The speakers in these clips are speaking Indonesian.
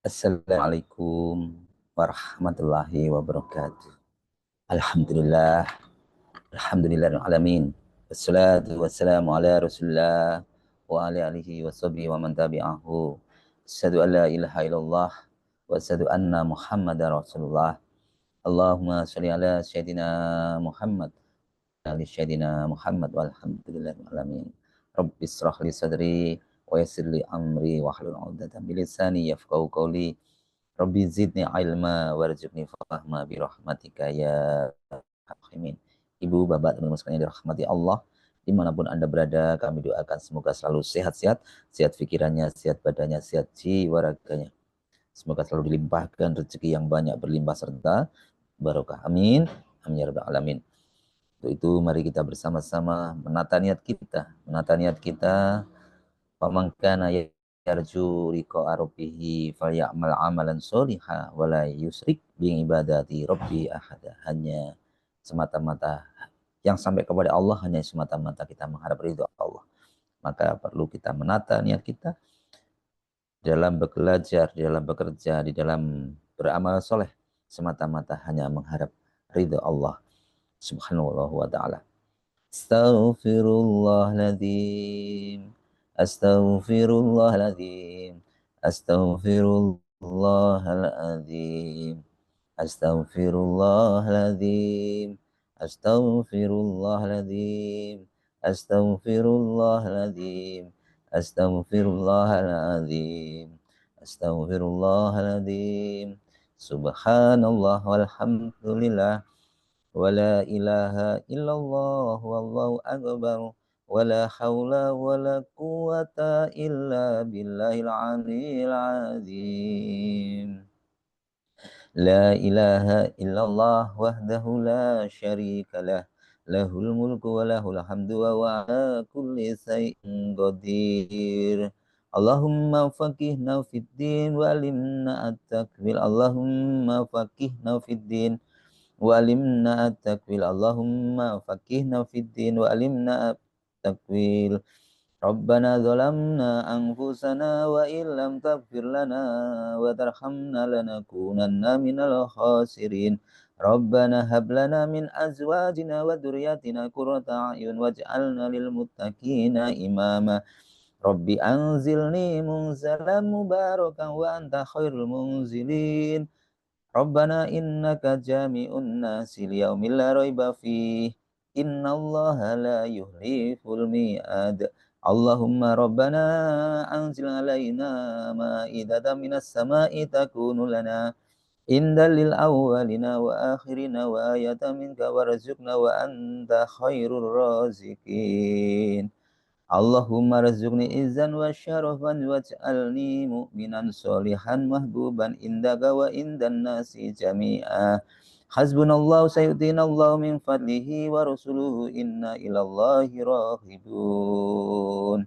Assalamualaikum warahmatullahi wabarakatuh. Alhamdulillah, alhamdulillahirrahmanirrahim. Wassalatu wassalamu ala rasulillah wa ala alihi wa sahbihi wa man tabi'ahu. Asyhadu an la ilaha illallah wa asyhadu anna muhammadar rasulullah. Allahumma sholli ala sayyidina Muhammad ali sayyidina Muhammad walhamdulillahirabbil alamin. Rabbi israh li sadri wa yassir li amri wahlul 'uqdatam min lisani yafqahu qawli. Rabbi zidni ilma warzuqni fahma bi rahmatika ya rahimin. Ibu, bapak, teman-teman sekalian yang dirahmati Allah, dimanapun Anda berada, kami doakan semoga selalu sehat-sehat, sehat pikirannya, sehat badannya, sehat jiwa raganya. Semoga selalu dilimpahkan rezeki yang banyak berlimpah serta barokah. Amin. Amin ya rabbal alamin. Untuk itu mari kita bersama-sama menata niat kita pamangkana yarju liqa rabbih falyamal amalan sholiha wala yusrik bi ibadati rabbi ahada. Hanya semata-mata yang sampai kepada Allah, hanya semata-mata kita mengharap ridho Allah. Maka perlu kita menata niat kita dalam belajar, di dalam bekerja, di dalam beramal soleh, semata-mata hanya mengharap ridho Allah subhanahu wa ta'ala. Astaghfirullahaladzim, astaghfirullahaladzim, astaghfirullahaladzim, astaghfirullahaladzim, astaghfirullahaladzim, astaghfirullahaladzim, astaghfirullahaladzim, astaghfirullahaladzim. Subhanallah walhamdulillah wala ilaha illallah wallahu akbar wala haula wala quwata illa billahil aliyil azim. La ilaha illallah wahdahu la syarika lah, lahul mulku wa lahul hamdu wa ala kulli syai'in qadir. Allahumma faqihna fid din wa alimna at-takwil. Allahumma faqihna fid din wa alimna at-takwil. Allahumma faqihna fid din wa alimna at-takwil. Rabbana zalamna anfusana wa illam taghfir lana wa tarhamna lanakunanna minal khasirin. Rabbana hab lana min azwajina wa dhurriyyatina qurrata a'yun waj'alna lil muttaqina imama. Rabbi anzilni munzalan mubarakan wa anta khairul munzilin. Rabbana innaka jami'un nasi liyaumin la raiba fih. Innallaha la yuhliful mi'ad. Allahumma rabbana anzil alaina ma'idatan minas sama'i takunu lana indal lil awwalina wa akhirina wa ayatan minka warzuqna wa anta khairur raziqin. Allahumma razuqni izzan wa syarafan waj'alni mu'minan solihan mahbuban indaka wa indan nasi jami'a. Hasbunallahu sayyidinallahu min fadlihi wa rasuluhu inna ilallahi rahibun.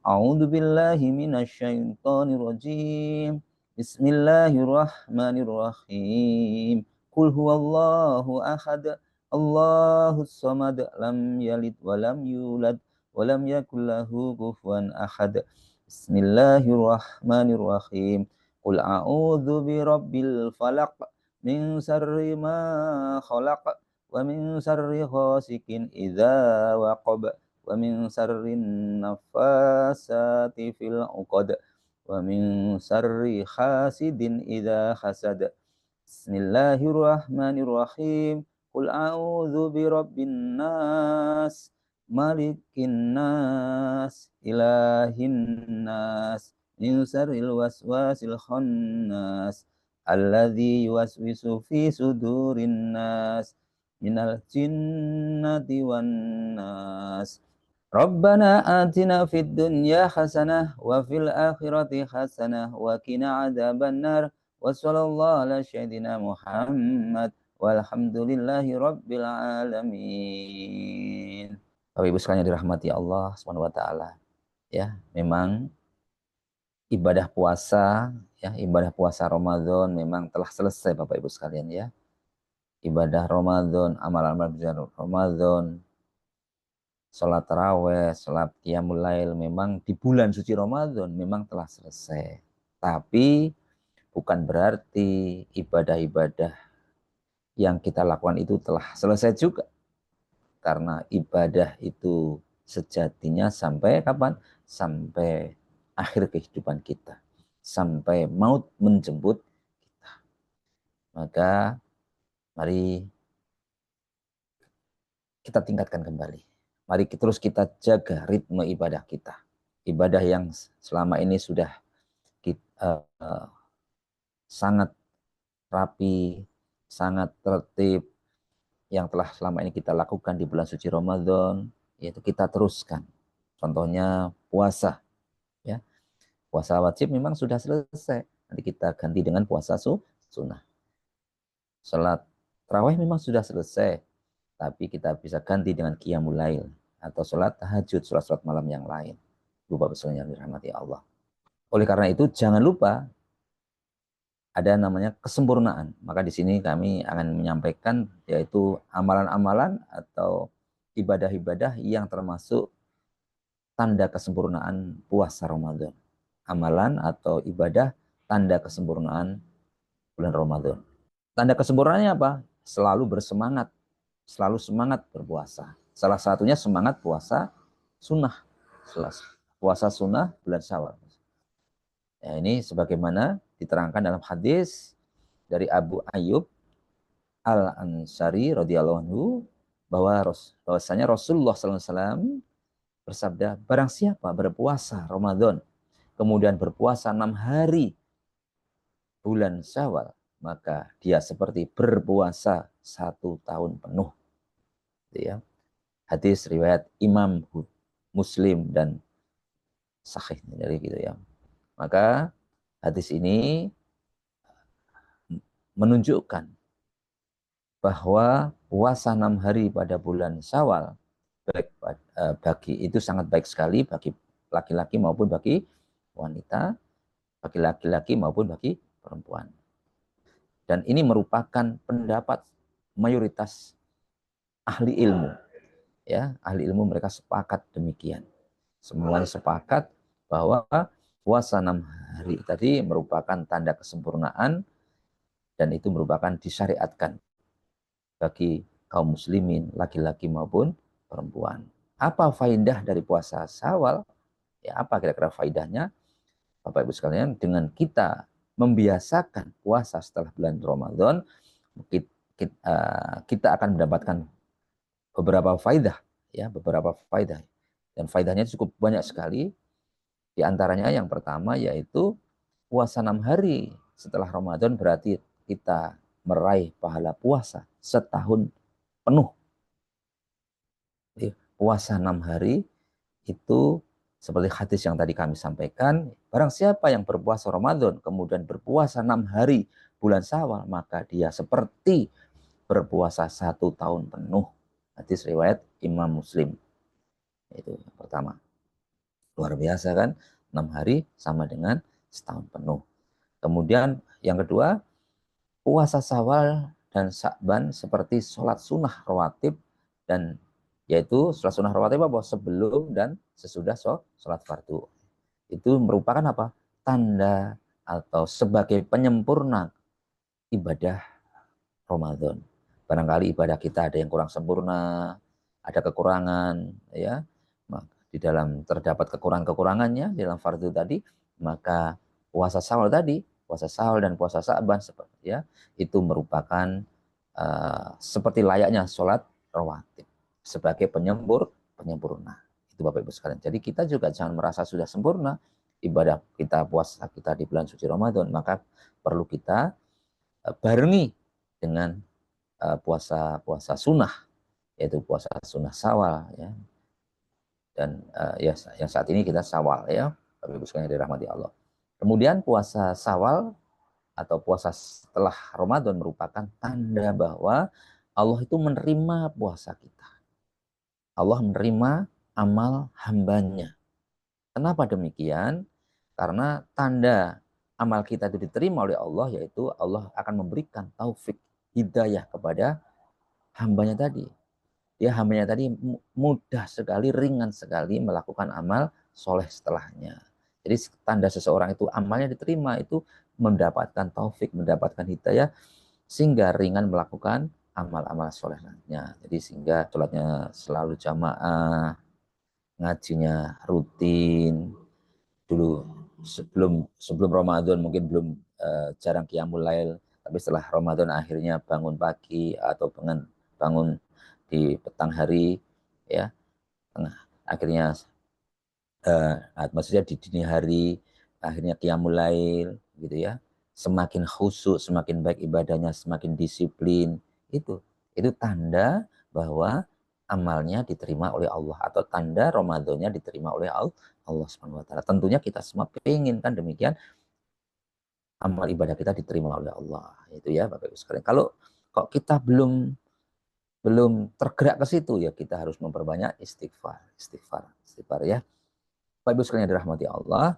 A'udzu billahi minasyaitonir rajim. Bismillahirrahmanirrahim. Qul huwallahu ahad. Allahus samad, lam yalid walam yulad walam yakul lahu kufuwan ahad. Bismillahirrahmanirrahim. Qul a'udzu birabbil falaq min syarri ma khalaq wa min syarri ghasikin idza waqab wa min syarrin nafasati fil 'uqad wa min syarri hasidin idza hasad. Bismillahirrahmanirrahim. Qul a'udzu birabbin nas, malikin nas, ilahin nas, min syarril waswasil khannas, alladzi yuwaswisu fi sudurin nas, minal jinnati wan nas. Rabbana atina fid dunya hasanah wa fil akhirati hasanah wa qina adzabannar. Wa sallallahu ala sayyidina Muhammad walhamdulillahi rabbil alamin. Bapak Ibu sekalian dirahmati Allah Subhanahu wa taala. Ya, memang ibadah puasa Ramadan memang telah selesai Bapak Ibu sekalian ya. Ibadah Ramadan, amal-amal Ramadan, sholat taraweh, sholat qiyamul lail memang di bulan suci Ramadan memang telah selesai. Tapi bukan berarti ibadah-ibadah yang kita lakukan itu telah selesai juga. Karena ibadah itu sejatinya sampai kapan? Sampai akhir kehidupan kita. Sampai maut menjemput kita. Maka mari kita tingkatkan kembali. Mari terus kita jaga ritme ibadah kita. Ibadah yang selama ini sudah kita, sangat rapi, sangat tertib, yang telah selama ini kita lakukan di bulan suci Ramadan, yaitu kita teruskan. Contohnya puasa, ya. Puasa wajib memang sudah selesai. Nanti kita ganti dengan puasa sunnah. Salat tarawih memang sudah selesai, tapi kita bisa ganti dengan qiyamul lail atau salat tahajud, salat-salat malam yang lain. Lupa besarnya dirahmati Allah. Oleh karena itu jangan lupa ada namanya kesempurnaan. Maka di sini kami akan menyampaikan yaitu amalan-amalan atau ibadah-ibadah yang termasuk tanda kesempurnaan puasa Ramadan. Amalan atau ibadah tanda kesempurnaan bulan Ramadan. Tanda kesempurnaannya apa? Selalu bersemangat, selalu semangat berpuasa. Salah satunya semangat puasa sunnah. Puasa sunnah bulan Syawal. Ya, ini sebagaimana diterangkan dalam hadis dari Abu Ayyub Al-Ansari radhiyallahu anhu bahwasanya Rasulullah SAW bersabda, barang siapa berpuasa Ramadan kemudian berpuasa 6 hari bulan Syawal, maka dia seperti berpuasa 1 tahun penuh. Ya. Hadis riwayat Imam Muslim dan sahih dari gitu ya. Maka hadis ini menunjukkan bahwa puasa 6 hari pada bulan Syawal bagi itu sangat baik sekali bagi laki-laki maupun bagi wanita, bagi laki-laki maupun bagi perempuan. Dan ini merupakan pendapat mayoritas ahli ilmu. Ya, ahli ilmu mereka sepakat demikian. Semuanya sepakat bahwa puasa 6 hari tadi merupakan tanda kesempurnaan dan itu merupakan disyariatkan bagi kaum muslimin, laki-laki maupun perempuan. Apa faidah dari puasa Syawal? Ya, apa kira-kira faidahnya? Bapak Ibu sekalian, dengan kita membiasakan puasa setelah bulan Ramadan, kita akan mendapatkan beberapa faidah, ya, beberapa faidah. Dan faidahnya cukup banyak sekali. Di antaranya yang pertama yaitu puasa 6 hari setelah Ramadan berarti kita meraih pahala puasa setahun penuh. Jadi, puasa 6 hari itu seperti hadis yang tadi kami sampaikan, barang siapa yang berpuasa Ramadan kemudian berpuasa 6 hari bulan Syawal, maka dia seperti berpuasa 1 tahun penuh. Hadis riwayat Imam Muslim. Itu yang pertama. Luar biasa kan? 6 hari sama dengan setahun penuh. Kemudian yang kedua, puasa Syawal dan Sya'ban seperti sholat sunnah rawatib, dan yaitu sholat sunnah rawatib apa? Sebelum dan sesudah sholat fardu. Itu merupakan apa? Tanda atau sebagai penyempurna ibadah Ramadan. Barangkali ibadah kita ada yang kurang sempurna, ada kekurangan, ya. Di dalam terdapat kekurangan-kekurangannya di dalam fardu tadi, maka puasa Syawal tadi, puasa Syawal dan puasa Sya'ban ya, itu merupakan seperti layaknya sholat rawatib sebagai penyempurna. Itu Bapak Ibu sekalian. Jadi kita juga jangan merasa sudah sempurna ibadah kita, puasa kita di bulan suci Ramadan, maka perlu kita barengi dengan puasa sunnah, yaitu puasa sunnah Syawal, ya. Dan ya yang saat ini kita Syawal, ya, Bapak Ibu sekalian dirahmati Allah. Kemudian puasa Syawal atau puasa setelah Ramadan merupakan tanda bahwa Allah itu menerima puasa kita. Allah menerima amal hambanya. Kenapa demikian? Karena tanda amal kita itu diterima oleh Allah, yaitu Allah akan memberikan taufik hidayah kepada hambanya tadi. Dia hambanya tadi mudah sekali, ringan sekali melakukan amal soleh setelahnya. Jadi tanda seseorang itu amalnya diterima itu mendapatkan taufik, mendapatkan hidayah, sehingga ringan melakukan amal-amal solehnya. Jadi sehingga sholatnya selalu jamaah, ngajinya rutin. Dulu sebelum sebelum Ramadan mungkin belum jarang qiyamul lail, tapi setelah Ramadan akhirnya bangun pagi atau bangun di petang hari, ya, akhirnya maksudnya di dini hari akhirnya qiyamul lail gitu ya. Semakin khusyuk, semakin baik ibadahnya, semakin disiplin. Itu tanda bahwa amalnya diterima oleh Allah, atau tanda Ramadannya diterima oleh Allah Subhanahu wa taala. Tentunya kita semua pengen kan demikian, amal ibadah kita diterima oleh Allah. Itu ya Bapak Ibu sekalian. Kalau kok kita belum belum tergerak ke situ, ya kita harus memperbanyak istighfar, istighfar ya. Bapak Ibu sekalian dirahmati Allah,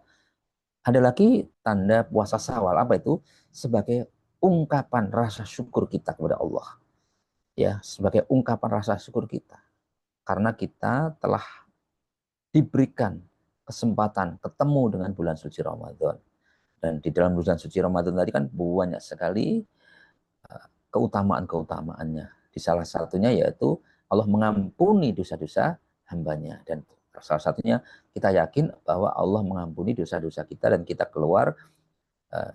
ada lagi tanda puasa Syawal, apa itu? Sebagai ungkapan rasa syukur kita kepada Allah. Ya, sebagai ungkapan rasa syukur kita. Karena kita telah diberikan kesempatan ketemu dengan bulan suci Ramadan. Dan di dalam bulan suci Ramadan tadi kan banyak sekali keutamaan-keutamaannya. Di salah satunya yaitu Allah mengampuni dosa-dosa hambanya. Dan salah satunya kita yakin bahwa Allah mengampuni dosa-dosa kita dan kita keluar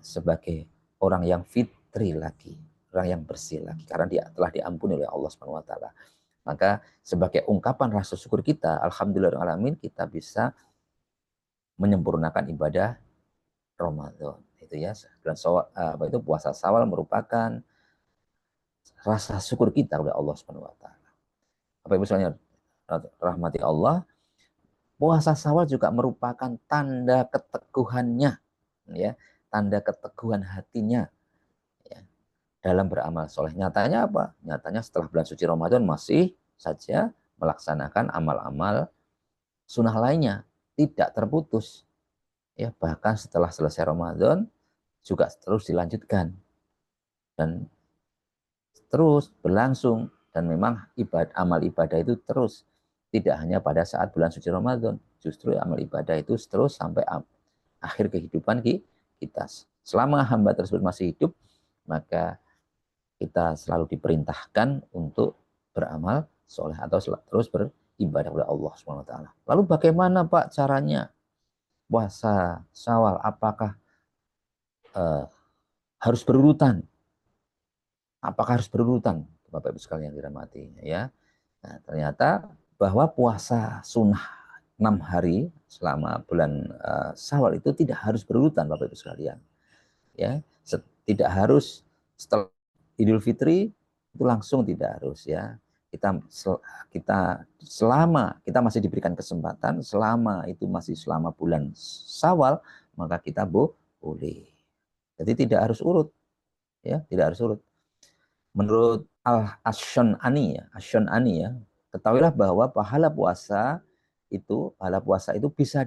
sebagai orang yang fitri lagi, orang yang bersih lagi, karena dia telah diampuni oleh Allah Subhanahu wa taala. Maka sebagai ungkapan rasa syukur kita, alhamdulillahirrahmanirrahim, kita bisa menyempurnakan ibadah Ramadan. Itu ya, itu puasa Syawal merupakan rasa syukur kita kepada Allah Subhanahu wa taala. Apa Ibu sekalian rahmati Allah, puasa Syawal juga merupakan tanda keteguhannya, ya, tanda keteguhan hatinya, ya, dalam beramal soleh. Nyatanya apa? Nyatanya setelah bulan suci Ramadan masih saja melaksanakan amal-amal sunnah lainnya, tidak terputus. Ya, bahkan setelah selesai Ramadan juga terus dilanjutkan dan terus berlangsung, dan memang amal ibadah itu terus, tidak hanya pada saat bulan suci Ramadan, justru amal ibadah itu terus sampai akhir kehidupan kita. Selama hamba tersebut masih hidup, maka kita selalu diperintahkan untuk beramal soleh atau terus beribadah kepada Allah Subhanahu wa taala. Lalu bagaimana Pak caranya puasa Syawal? Apakah uh, harus berurutan? Apakah harus berurutan, Bapak Ibu sekalian dirahmati ya? Nah, ternyata bahwa puasa sunnah 6 hari selama bulan Syawal itu tidak harus berurutan, Bapak Ibu sekalian. Ya, tidak harus setelah Idul Fitri itu langsung, tidak harus ya. Kita selama kita masih diberikan kesempatan, selama itu masih selama bulan Syawal, maka kita boleh. Jadi tidak harus urut ya, tidak harus urut. Menurut Al-Ash'ani ya, ketahuilah bahwa pahala puasa itu bisa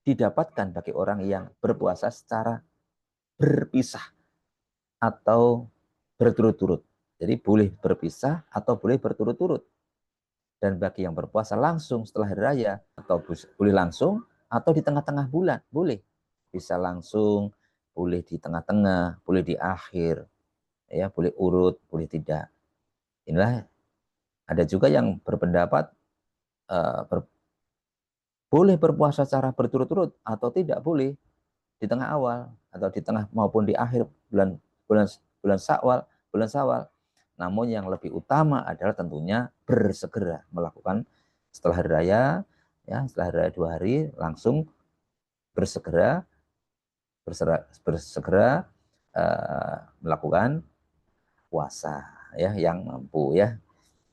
didapatkan bagi orang yang berpuasa secara berpisah atau berturut-turut. Jadi boleh berpisah atau boleh berturut-turut. Dan bagi yang berpuasa langsung setelah hari raya, atau boleh langsung atau di tengah-tengah bulan, boleh. Bisa langsung, boleh di tengah-tengah, boleh di akhir, ya, boleh urut, boleh tidak. Inilah ada juga yang berpendapat boleh berpuasa secara berturut-turut atau tidak boleh di tengah awal atau di tengah maupun di akhir bulan bulan bulan Syawal. Namun yang lebih utama adalah tentunya bersegera melakukan setelah hari raya, ya, setelah hari raya 2 hari langsung bersegera melakukan puasa ya yang mampu ya.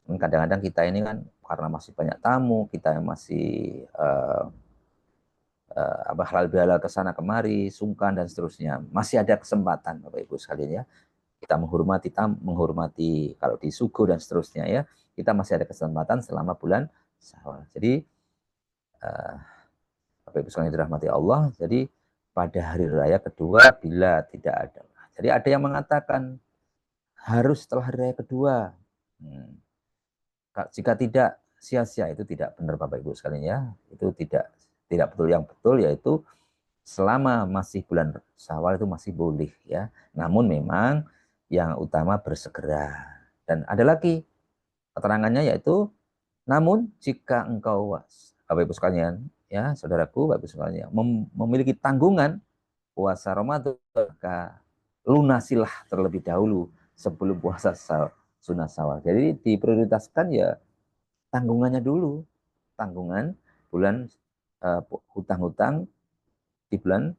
Kadang-kadang kita ini kan karena masih banyak tamu, kita masih halal bihalal ke sana kemari, sungkan dan seterusnya. Masih ada kesempatan Bapak Ibu sekalian ya. Kita menghormati kalau di suku dan seterusnya ya. Kita masih ada kesempatan selama bulan Syawal. Jadi Bapak Ibu sekalian dirahmati Allah, jadi pada hari raya kedua bila tidak ada. Jadi ada yang mengatakan harus setelah hari raya kedua. Jika tidak, sia-sia, itu tidak benar Bapak Ibu sekalian ya. Itu tidak betul. Yang betul yaitu selama masih bulan Syawal itu masih boleh ya. Namun memang yang utama bersegera. Dan ada lagi keterangannya yaitu namun jika engkau Bapak Ibu sekalian ya, saudaraku Bapak Ibu sekalian memiliki tanggungan puasa Ramadan, maka lunasilah terlebih dahulu sebelum puasa sunnah Syawal. Jadi diprioritaskan ya tanggungannya dulu, tanggungan bulan hutang-hutang di bulan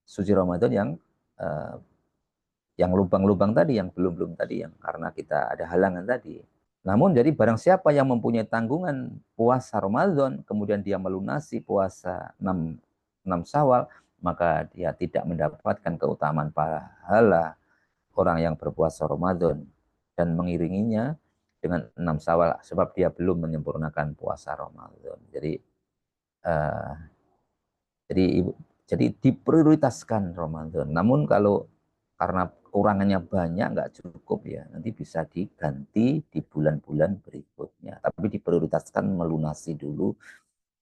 suci Ramadan uh, yang lubang-lubang tadi, yang belum-belum tadi, yang karena kita ada halangan tadi. Namun jadi barang siapa yang mempunyai tanggungan puasa Ramadan, kemudian dia melunasi puasa 6 Syawal, maka dia tidak mendapatkan keutamaan pahala orang yang berpuasa Ramadan dan mengiringinya dengan 6 Syawal sebab dia belum menyempurnakan puasa Ramadan. Uh, jadi jadi diprioritaskan Ramadan. Namun kalau karena kurangannya banyak nggak cukup ya, nanti bisa diganti di bulan-bulan berikutnya. Tapi diprioritaskan melunasi dulu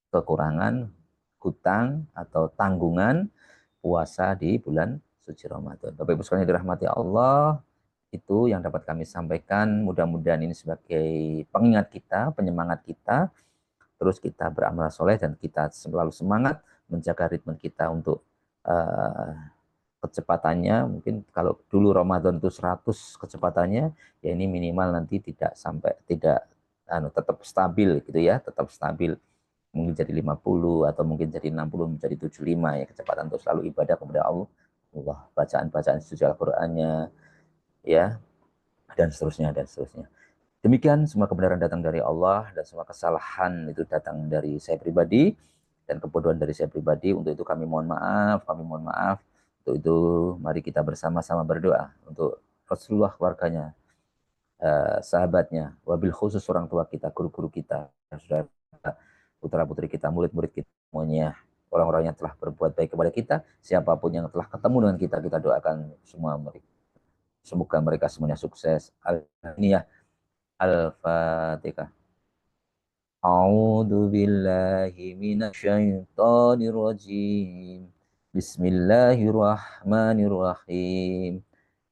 kekurangan hutang atau tanggungan puasa di bulan suci Ramadan. Bapak Ibu sekalian dirahmati Allah, itu yang dapat kami sampaikan. Mudah-mudahan ini sebagai pengingat kita, penyemangat kita, terus kita beramal soleh dan kita selalu semangat menjaga ritme kita untuk uh, kecepatannya. Mungkin kalau dulu Ramadan itu 100 kecepatannya, ya ini minimal nanti tidak sampai, tidak tetap stabil gitu ya, tetap stabil, mungkin jadi 50 atau mungkin jadi 60 menjadi 75 ya, kecepatan untuk selalu ibadah kepada Allah, bacaan-bacaan suci Al-Qur'annya ya, dan seterusnya dan seterusnya. Demikian, semua kebenaran datang dari Allah dan semua kesalahan itu datang dari saya pribadi dan kebodohan dari saya pribadi. Untuk itu kami mohon maaf, kami mohon maaf. Untuk itu mari kita bersama-sama berdoa untuk Rasulullah, keluarganya, sahabatnya, wabil khusus orang tua kita, guru-guru kita, putra-putri kita, murid-murid kita, semuanya, orang-orang yang telah berbuat baik kepada kita, siapapun yang telah ketemu dengan kita, kita doakan semua mereka. Semoga mereka semuanya sukses. Al-Niyah. Al-Fatihah. A'udzu billahi minasyaitonir rajim. Bismillahirrahmanirrahim.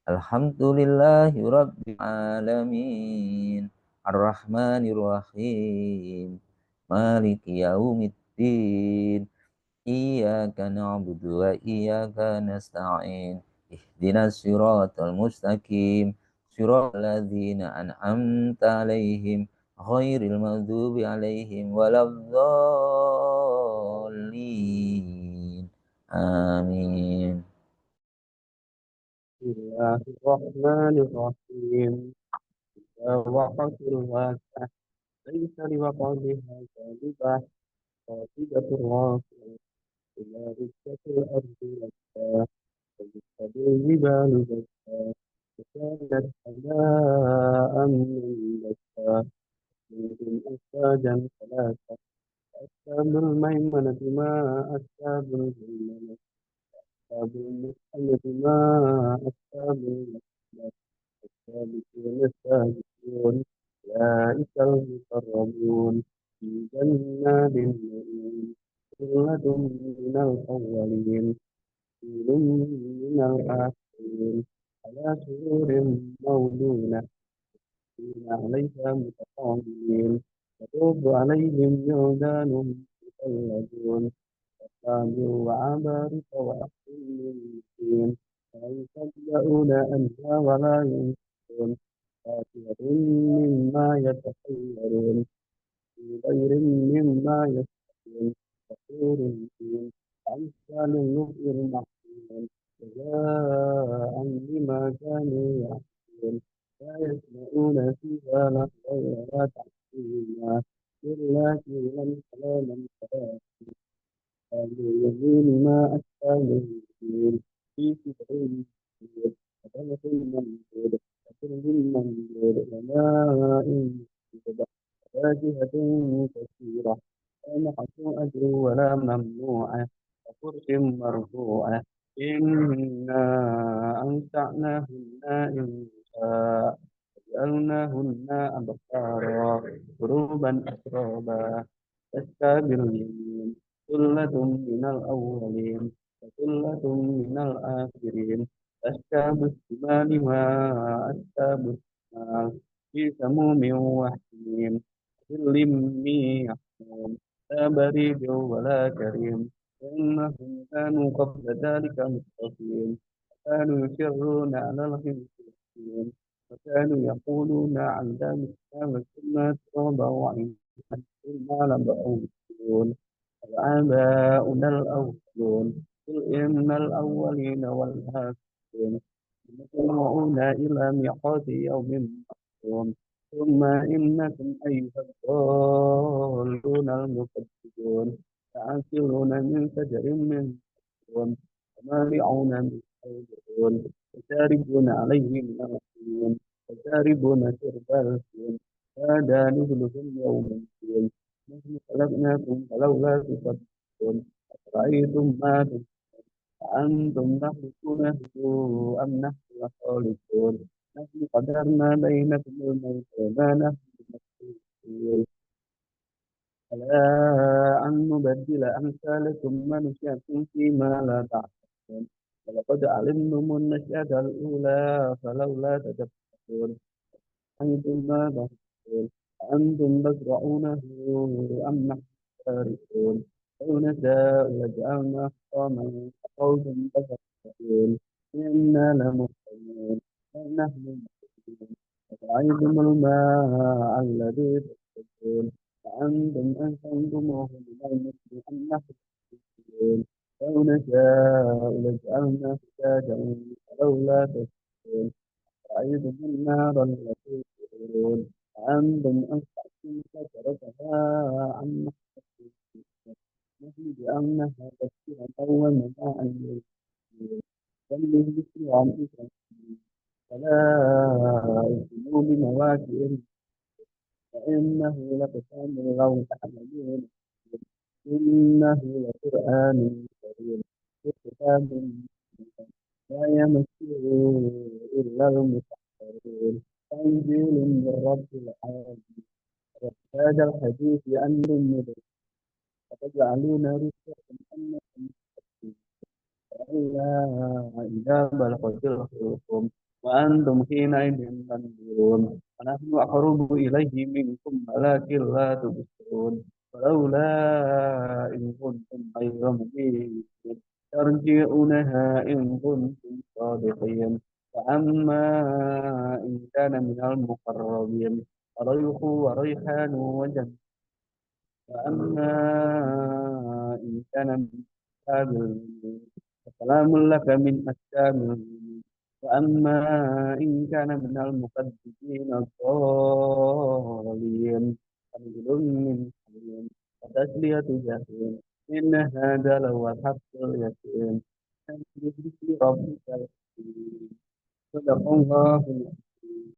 Alhamdulillahi rabbil alamin. Ar-Rahmanir-Rahim. Maliki yaumiddin. Iyyaka na'budu wa iyyaka nasta'in. Ihdinas siratal mustaqim. Siratal ladzina an'amta 'alaihim ghairil maghdubi 'alaihim waladdallin. Amin. Bismillahirrahmanirrahim. Waqatul waqi'ah. Laisa liwaqadiha kadhibah. Qatibatur rafi'ah. Ila rujjatil ardi lakka. Wajibadil jibalu dakka. Wakanat haba'an manbassa. Minhum aswajan thalatha. Ashabul maimanati ma ashabul maimanah. Ashabul mas'amati ma ashabul mas'amah. السابقون السابقون أولئك المقربون في جنات النعيم ثلة من الأولين قليل من الآخرين على سرور موضونة عليها متقابلين يطوف عليهم ولدان مخلدون أكابر وعبارك وأحسن من دين لا يصدعون عنها ولا ينصرون فاكهة مما يتخيرون في غير مما يشتهون كفور دين أمثال اللؤلؤ المكنون جزاء بما كانوا يعملون لا يسمعون فيها لغوا ولا تأثيما إلا قيلا سلاما سلاما الذين ما أسلموا في كتاب مبين وطلق منضود وكل منضود وماء مسكوب وفاكهة كثيرة لا مقطوعة ولا ممنوعة وفرش مرفوعة إنا أنشأناهن إنشاء وجعلناهن أبكارا غروبا أترابا تسقى باليمين ثلة من الأولين وثلة من الآخرين. أصحاب الشمال ما أصحاب الشمال في سموم وحميم ظل من يحموم لا بريد ولا كريم إنهم كانوا قبل ذلك مترفين كانوا يصرون على الخزي وكانوا يقولون عن ذلك ما كنا ترابا وعيدا إنا لمبعوثون آباؤنا الأولون قل إن الأولين والآخرين مجموعون إلى ميقات يوم معلوم ثم إنكم أيها الضالون المكذبون تأكلون من شجر من زقوم ومالعون من حولون وشاربون عليه من الحميم وشاربون شرب الهيم هذا نزلهم يوم الدين نحن خلقناكم فلولا تصدقون أفرأيتم ما تمنون أأنتم تخلقونه أم نحن الخالقون نحن قدرنا بينكم الموت وما نحن بمسبوقين ألا أن نبدل أمثالكم ونشأكم فيما لا تعلمون ولقد علمتم النشأة الأولى فلولا تذكرون أنتم ماذا تقول أنتم تزرعونه أم نحن الزارعون لو نشاء لجعلنا حراما فقلتم تفكرون إنا لمحرمون بل نحن محرمون أفرأيتم الماء الذي تشربون أأنتم أنزلتموه من المزن أم نحن المنزلون لو نشاء لجعلناه أجاجا فلولا تشكرون رأيتم النار التي تورون أأنتم أنشأتم شجرتها أم نحن المنشئون نحن جعلناها تذكرة ومتاعا للمقوين بل للذكر عن إثم فلا أقسم بمواقع فإنه لقسم لو تعلمون إنه لقرآن كريم في كتاب مبين لا يمسه إلا المطهرون تنزيل من رب العالمين هذا الحديث أنتم مدركون وتجعلون رزقكم أنكم تكذبون كلا إذا بلغت الحلقوم وأنتم حينئذ تنظرون ونحن أقرب إليه منكم ولكن لا تبصرون ولولا إن كنتم غير مدينين ترجعونها إن كنتم صادقين فأما إن كان من المقربين فريح وريحان وجنة وأما إن كان من أصحاب اليمين فسلام لك من أصحاب اليمين وأما إن كان من المكذبين الضالين فنزل من حميم وتسلية جحيم إن هذا لهو الحق اليقين بذكر ربك الحكيم صدق الله